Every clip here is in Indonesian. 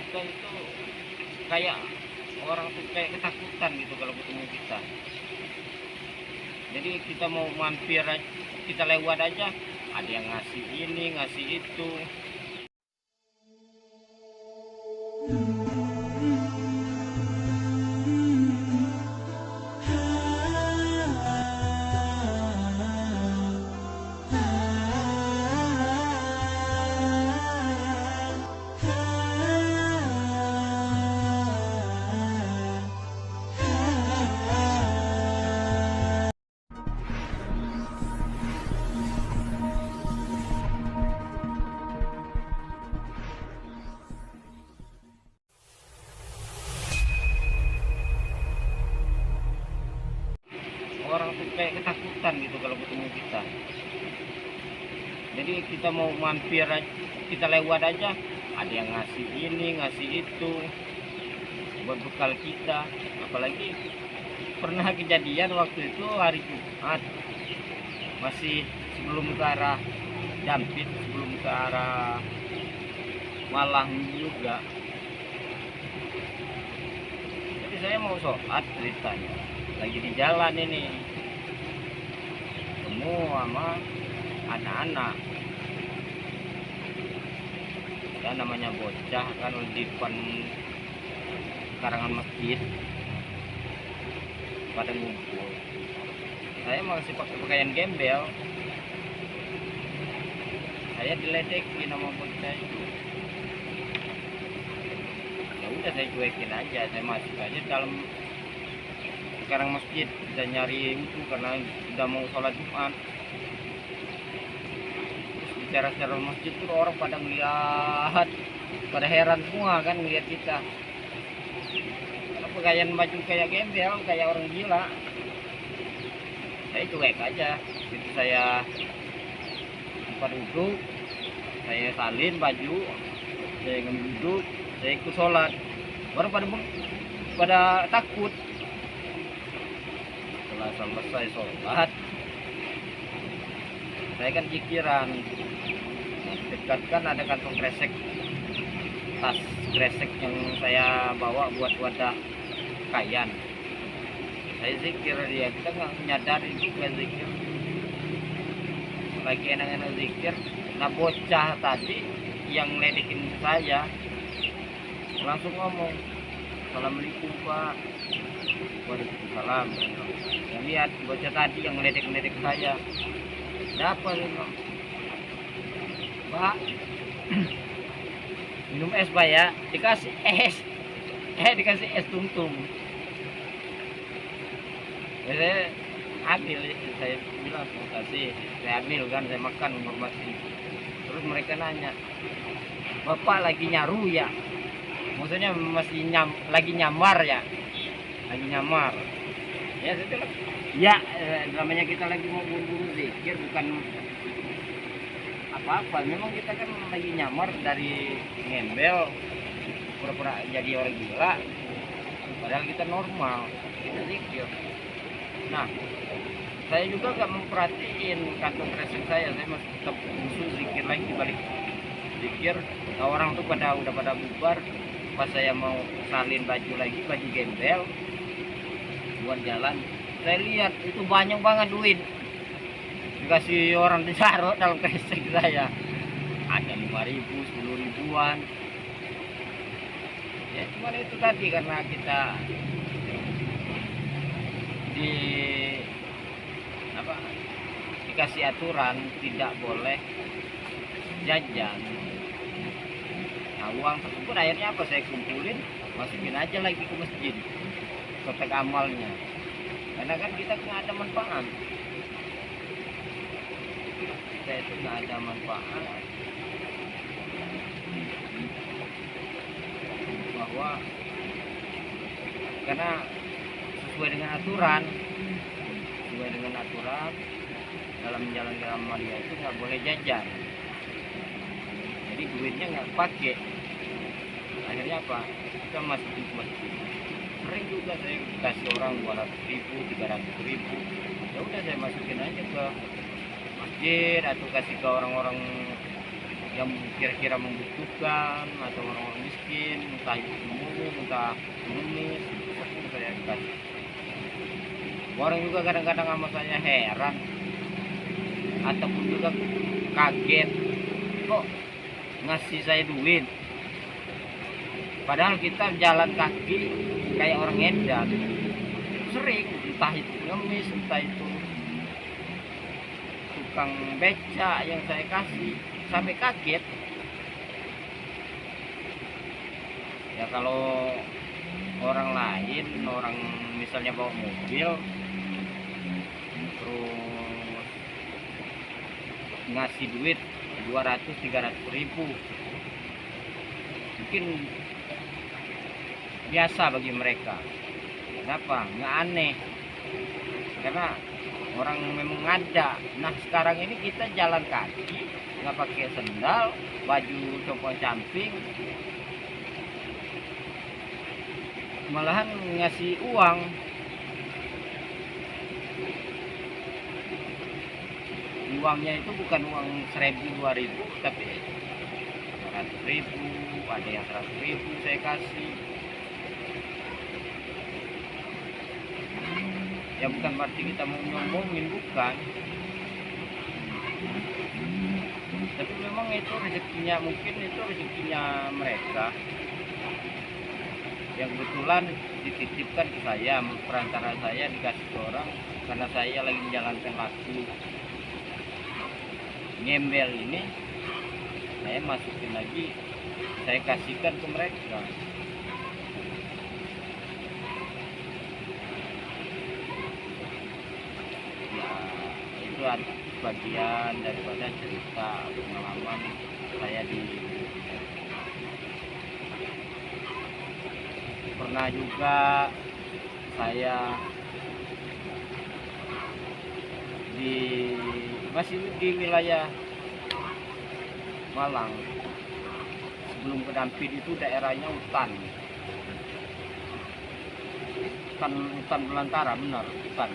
kita itu kayak orang tuh kayak ketakutan gitu kalau ketemu kita. Jadi kita mau mampir aja, kita lewat aja, ada yang ngasih ini ngasih itu. Orang tuh kayak ketakutan gitu kalau ketemu kita. Jadi kita mau mampir aja, kita lewat aja, ada yang ngasih ini ngasih itu buat bekal kita. Apalagi pernah kejadian waktu itu hari Jumat, masih sebelum ke arah Jampit, sebelum ke arah Malang juga. Jadi saya mau sholat ceritanya, lagi di jalan ini ketemu sama anak-anak, ya namanya bocah kan di depan karangan masjid pada ngumpul. Saya masih pakai pakaian gembel, saya diledekin sama bocah itu. Ya udah saya cuekin aja, saya masuk aja dalam sekarang masjid, bisa nyari itu karena udah mau sholat Jumat. Terus bicara-bicara masjid tuh orang pada ngeliat, pada heran semua kan ngeliat kita. Karena pakaian baju kayak gembel, kayak orang gila. Saya cuek aja, itu saya tempat duduk, saya salin baju, saya duduk, saya ikut sholat. Orang pada takut. Setelah selesai sholat, saya kan pikiran dekat kan ada kantong kresek, tas kresek yang saya bawa buat wadah kayan. Saya zikir, dia kita nggak menyadari juga zikir, lagi enak-enak zikir. Nah bocah tadi yang ledekin saya langsung ngomong, "Assalamualaikum Pak." Waalaikumsalam. Yang lihat bocah tadi yang ngeledek saya. Siapa ini? Pak, minum es Pak ya? Dikasih es. Dikasih es tuntung. Saya ambil, saya bilang terima kasih. Saya ambil kan, saya makan menghormati. Terus mereka nanya, "Bapak lagi nyaru ya?" Maksudnya masih lagi nyamar ya? Lagi nyamar. Ya saya bilang, ya namanya kita lagi mau buru-buru zikir, bukan apa-apa. Memang kita kan lagi nyamar dari ngembel, pura-pura jadi orang gila, padahal kita normal, kita zikir. Nah saya juga gak memperhatiin kantong kresek saya masih tetap khusus zikir lagi, balik zikir. Nah, orang tuh udah pada bubar. Pas saya mau salin baju lagi, baju gembel buat jalan, saya lihat itu banyak banget duit dikasih orang, ditaruh dalam kresek saya. Ada 5.000, 10.000-an. Ya cuma itu tadi, karena kita dikasih aturan tidak boleh jajan. Nah uang tersebut akhirnya apa, saya kumpulin, masukin aja lagi ke masjid, kotak amalnya. Karena kan kita nggak ada manfaat, kita itu nggak ada manfaat, bahwa karena sesuai dengan aturan dalam menjalankan amalnya itu nggak boleh jajan. Jadi duitnya nggak pakai. Akhirnya apa, kita masukin ke masjid. Sering juga saya kasih orang 200.000, 300.000. Ya udah saya masukin aja ke masjid atau kasih ke orang-orang yang kira-kira membutuhkan atau orang-orang miskin. entah itu umum entah kumis apapun saya kasih. Orang juga kadang-kadang sama saya heran ataupun juga kaget, kok ngasih saya duit padahal kita jalan kaki kayak orang edan sering, entah itu ngemis entah itu tukang beca yang saya kasih, sampai kaget. Ya kalau orang lain, orang misalnya bawa mobil terus ngasih duit 200-300 ribu mungkin biasa bagi mereka. Kenapa? Nggak aneh, karena orang memang ada. Nah sekarang ini kita jalan kaki nggak pakai sendal, baju compang camping, malahan ngasih uang. Uangnya itu bukan uang 1.000-2.000 tapi 100.000, ada yang 100.000 saya kasih. Ya bukan berarti kita mau ngomongin, bukan, tapi memang itu rezekinya, mungkin itu rezekinya mereka yang kebetulan dititipkan ke saya, perantara saya dikasih ke orang karena saya lagi menjalankan laku ngembel ini, saya masukin lagi, saya kasihkan ke mereka. Ya itu bagian daripada cerita pengalaman saya di pernah juga saya di masih di wilayah Malang sebelum ke Dampit itu daerahnya hutan belantara, benar hutan.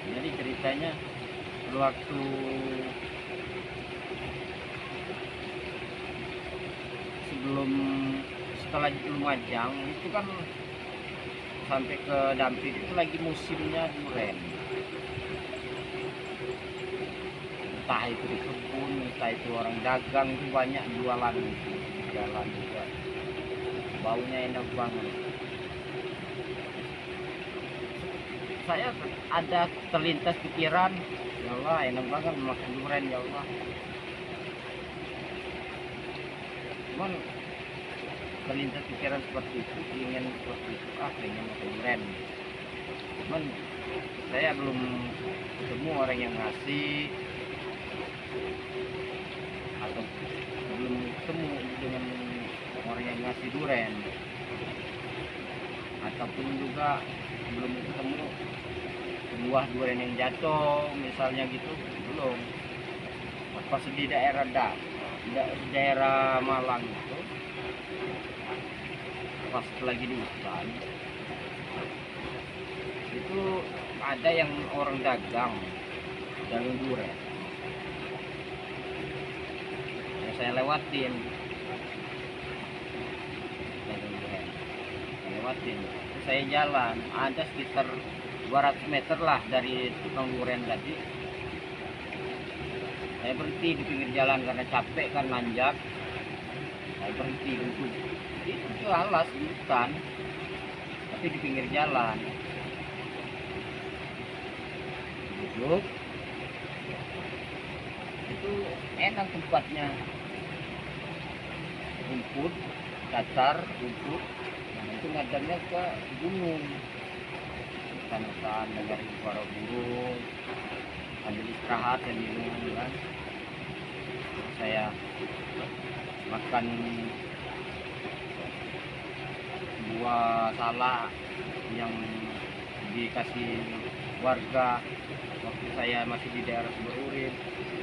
Jadi ceritanya waktu setelah Lumajang itu kan sampai ke Dampit itu lagi musimnya duren, entah itu di kebun entah itu orang dagang itu banyak jualan itu di jalan juga, baunya enak banget. Saya ada terlintas pikiran, ya Allah enak banget makan durian ya Allah. Cuman terlintas pikiran seperti itu, ingin seperti itu, pengen makan durian. Cuman saya belum ketemu orang yang ngasih atau belum ketemu dengan orang yang ngasih durian, ataupun juga belum ketemu buah durian yang jatuh misalnya gitu, belum. Pas di daerah Malang itu pas lagi di hutan itu ada yang orang dagang durian yang saya lewatin, saya jalan ada sekitar 200 meter lah dari tukang durian tadi. Saya berhenti di pinggir jalan karena capek kan nanjak. Saya berhenti duduk. Itu alas hutan, tapi di pinggir jalan. Duduk. Itu enak tempatnya. Rumput, datar, rumput. Nah, itu ngadangnya ke gunung. Hutan-hutan, dengerin suara burung, sambil istirahat dan minum kan. Saya makan buah salak yang dikasih warga waktu saya masih di daerah Sumberurin,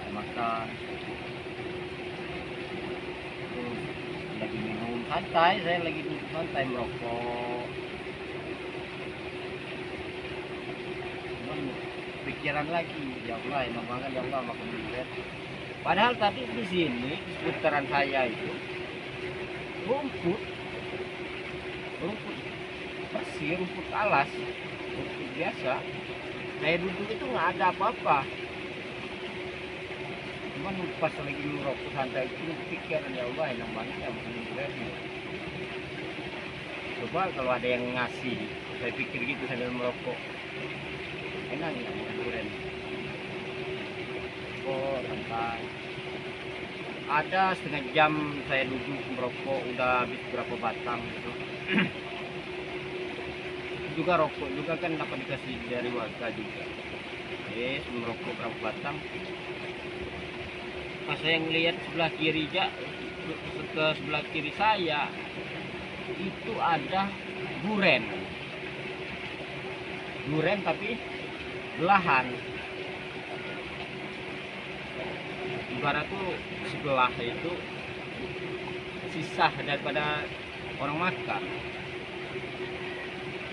saya makan. Terus lagi minum santai, saya lagi duduk santai merokok. Pikiran lagi, ya Allah enak banget ya Allah makan durian. Padahal tadi di sini di seputaran saya itu rumput, rumput bersih, rumput alas, rumput biasa. Saya duduk itu nggak ada apa-apa. Cuman pas lagi merokok santai itu pikir, ya Allah enak banget ya makan durian. Coba kalau ada yang ngasih, saya pikir gitu sambil merokok, enak ya makan durian. Oh santai. Ada setengah jam saya duduk merokok, udah habis berapa batang gitu. Juga rokok juga kan dapat dikasih dari warga juga. Merokok berapa batang. Pas saya ngelihat sebelah kiri ke sebelah kiri saya itu ada duren. Duren tapi belahan. Ibarat tuh sebelah itu sisa daripada orang makan.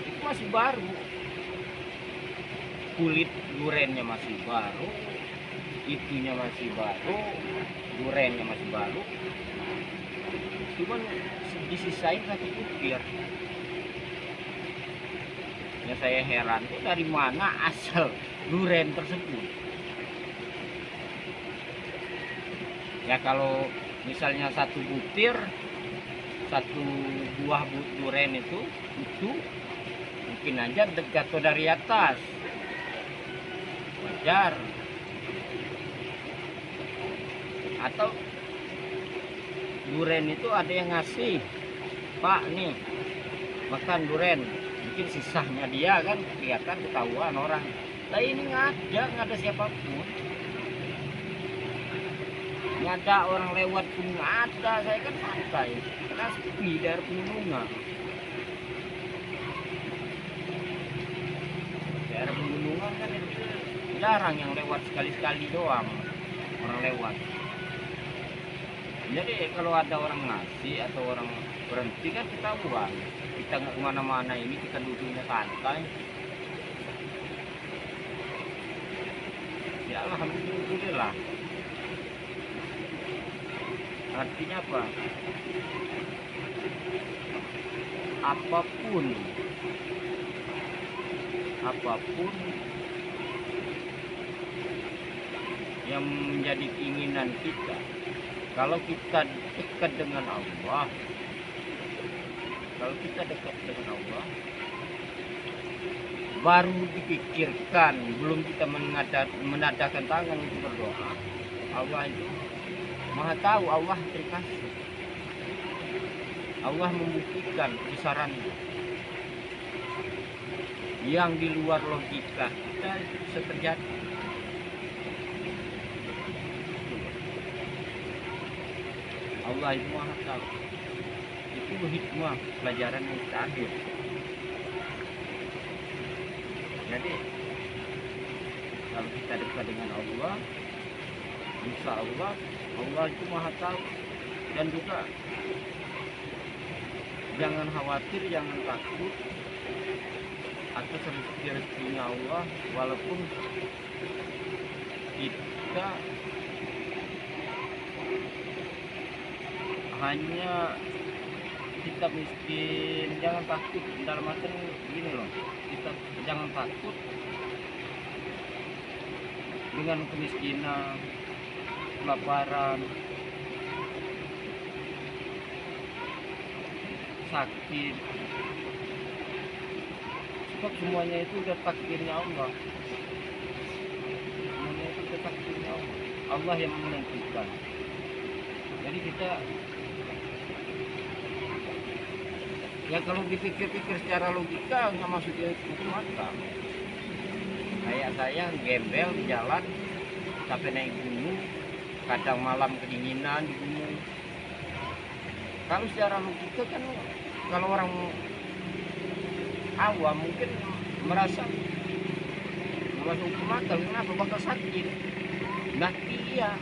Itu masih baru. Kulit durennya masih baru, itunya masih baru, durennya masih baru. Cuman disisain satu butir. Yang saya heran itu dari mana asal duren tersebut. Ya kalau misalnya satu butir, satu buah duren itu mungkin aja jatuh dari atas, wajar. Atau duren itu ada yang ngasih, Pak nih makan duren, mungkin sisanya dia kan kelihatan ketahuan orang. Nah ini nggak ada siapapun. Nggak ada orang lewat pun, nggak ada. Saya kan santai karena sepi dari pegunungan. Daerah pegunungan kan itu jarang yang lewat, sekali-sekali doang orang lewat. Jadi kalau ada orang ngasih atau orang berhenti kan ketahuan. Kita nggak kemana-mana, ini kita duduknya santai. Ya alhamdulillah. Artinya apa? Apapun yang menjadi keinginan kita, kalau kita dekat dengan Allah, baru dipikirkan, belum kita menadahkan tangan untuk berdoa. Allah itu Maha tahu, Allah terkasih. Allah membuktikan kebesarannya. Yang di luar logika kita itu bisa terjadi. Allah itu Maha tahu. Itu hikmah pelajaran yang kita ambil. Jadi kalau kita dekat dengan Allah, insya Allah itu Maha tahu. Dan juga jangan khawatir, jangan takut atas rezeki-rezekinya Allah, walaupun kita hanya kita miskin. Jangan takut, dalam arti gini loh, kita jangan takut dengan kemiskinan, kelaparan, sakit. Sebab semuanya itu udah takdirnya Allah. Semuanya itu udah takdirnya Allah. Allah yang menentukan. Jadi kita, ya kalau dipikir-pikir secara logika nggak masuknya hukum mata. Kayak saya gembel di jalan, sampai naik gunung, kadang malam kedinginan di gunung. Kalau secara logika kan, kalau orang awam mungkin merasa nggak masuk hukum mata, kenapa bakal sakit? Nanti iya.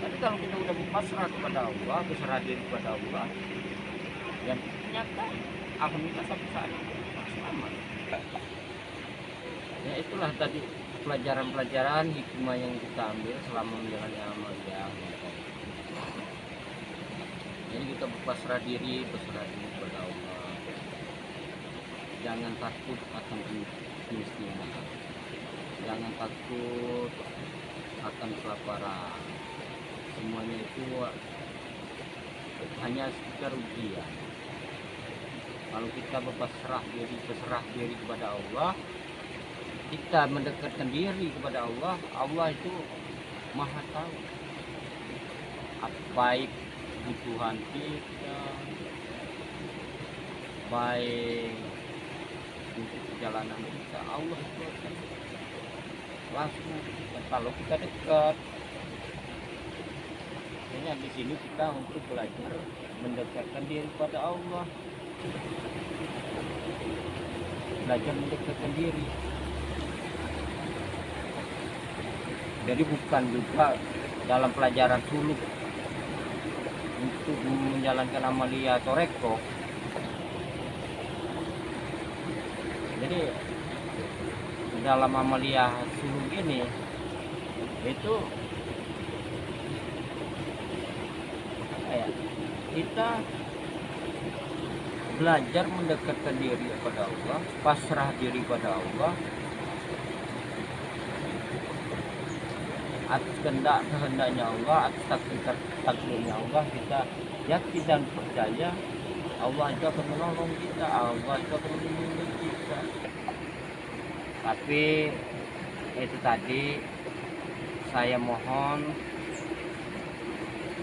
Tapi kalau kita udah pasrah kepada Allah, berserah diri kepada Allah, dan ternyata alhamdulillah sampai saat ini selamat. Ya itulah tadi pelajaran-pelajaran hikmah yang kita ambil selama menjalani amal ya. Jadi kita berpasrah diri kepada Allah. Jangan takut akan kemiskinan, jangan takut akan kelaparan. Semuanya itu hanya sekedar ujian. Kalau kita berserah diri kepada Allah, kita mendekatkan diri kepada Allah, Allah itu maha tahu baik kebutuhan kita, baik untuk perjalanan kita, Allah itu akan langsung. Dan kalau kita dekat, hanya di sini kita untuk belajar mendekatkan diri kepada Allah, belajar mendekatkan diri. Jadi bukan juga dalam pelajaran suluk untuk menjalankan amalia toreko. Jadi dalam amalia suluk ini itu kita belajar mendekatkan diri kepada Allah, pasrah diri kepada Allah, atas kehendaknya Allah, atas takdirnya Allah. Kita yakin dan percaya Allah itu akan menolong kita, Allah itu akan melindungi kita. Tapi itu tadi saya mohon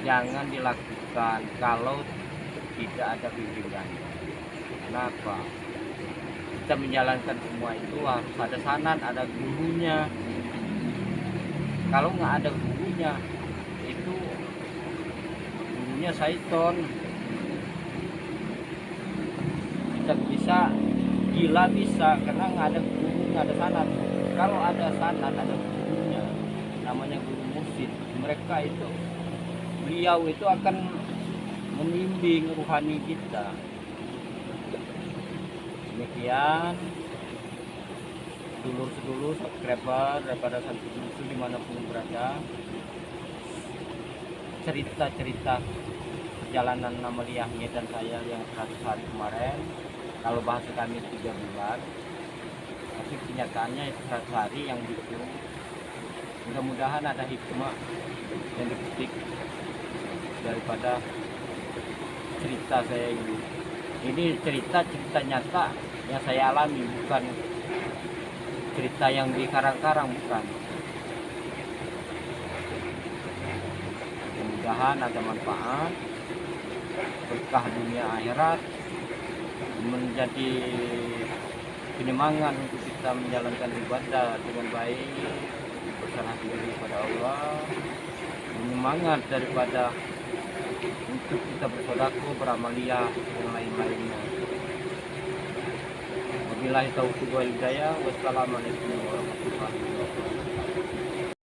jangan dilakukan kalau tidak ada bimbingan. Kenapa? Kita menjalankan semua itu harus ada sanad, ada gurunya. Kalau nggak ada gurunya, itu gurunya syaiton. Kita bisa gila bisa, karena nggak ada guru, nggak ada sanad. Kalau ada sanad, ada gurunya, namanya guru mursyid. Mereka itu, beliau itu akan membimbing rohani kita. Demikian sedulur-sedulur subscriber daripada Santi Musu dimanapun berada, cerita-cerita perjalanan Amalia dan saya yang 100 hari kemarin. Kalau bahasa kami 3 bulan, tapi kenyataannya 100 hari yang itu. Mudah-mudahan ada hikmah yang dipetik daripada cerita saya ini. Ini cerita nyata yang saya alami, bukan cerita yang dikarang-karang, bukan. Mudah-mudahan ada manfaat, berkah dunia akhirat, menjadi penyemangat untuk kita menjalankan ibadah dengan baik, berserah diri kepada Allah, penyemangat daripada untuk kita bersedekah, beramaliyah dan lain-lainnya. Wabillahi taufiq wal hidayah. Wassalamualaikum warahmatullahi wabarakatuh.